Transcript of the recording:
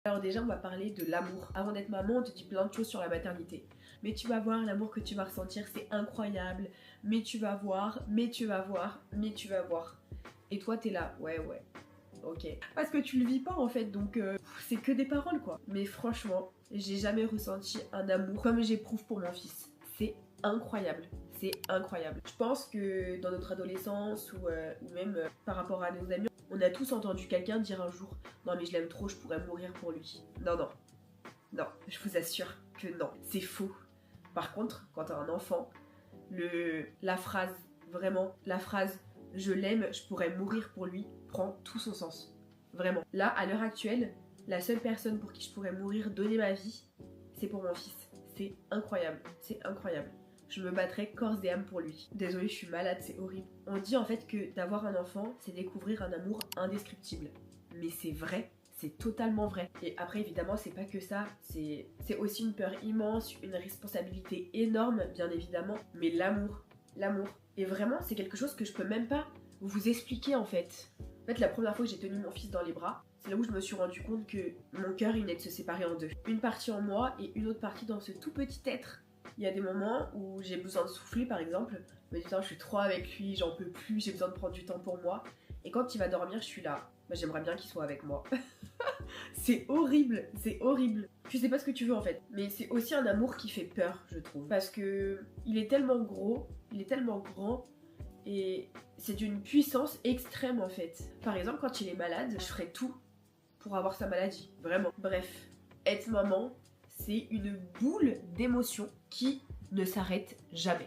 Alors déjà, on va parler de l'amour. Avant d'être maman, on te dit plein de choses sur la maternité. Mais tu vas voir, l'amour que tu vas ressentir, c'est incroyable. Mais tu vas voir, mais tu vas voir, mais tu vas voir. Et toi, t'es là, ouais, ok. Parce que tu le vis pas en fait, donc c'est que des paroles quoi. Mais franchement, j'ai jamais ressenti un amour comme j'éprouve pour mon fils. C'est incroyable. C'est incroyable. Je pense que dans notre adolescence ou même par rapport à nos amis, on a tous entendu quelqu'un dire un jour « Non mais je l'aime trop, je pourrais mourir pour lui ». Non, je vous assure que non, c'est faux. Par contre, quand t'as un enfant, la phrase « je l'aime, je pourrais mourir pour lui » prend tout son sens. Vraiment. Là, à l'heure actuelle, la seule personne pour qui je pourrais mourir, donner ma vie, c'est pour mon fils. C'est incroyable, c'est incroyable. Je me battrais corps et âme pour lui. Désolée, je suis malade, c'est horrible. On dit en fait que d'avoir un enfant, c'est découvrir un amour indescriptible. Mais c'est vrai, c'est totalement vrai. Et après, évidemment, c'est pas que ça. C'est aussi une peur immense, une responsabilité énorme, bien évidemment. Mais l'amour. Et vraiment, c'est quelque chose que je peux même pas vous expliquer en fait. En fait, la première fois que j'ai tenu mon fils dans les bras, c'est là où je me suis rendu compte que mon cœur, il venait de se séparer en deux. Une partie en moi et une autre partie dans ce tout petit être. Il y a des moments où j'ai besoin de souffler par exemple, mais putain je suis trop avec lui, j'en peux plus, j'ai besoin de prendre du temps pour moi. Et quand il va dormir, je suis là, bah, j'aimerais bien qu'il soit avec moi. C'est horrible, c'est horrible. Je sais pas ce que tu veux en fait, mais c'est aussi un amour qui fait peur, je trouve. Parce que il est tellement gros, il est tellement grand, et c'est d'une puissance extrême en fait. Par exemple, quand il est malade, je ferais tout pour avoir sa maladie, vraiment. Bref, être maman, c'est une boule d'émotions qui ne s'arrête jamais.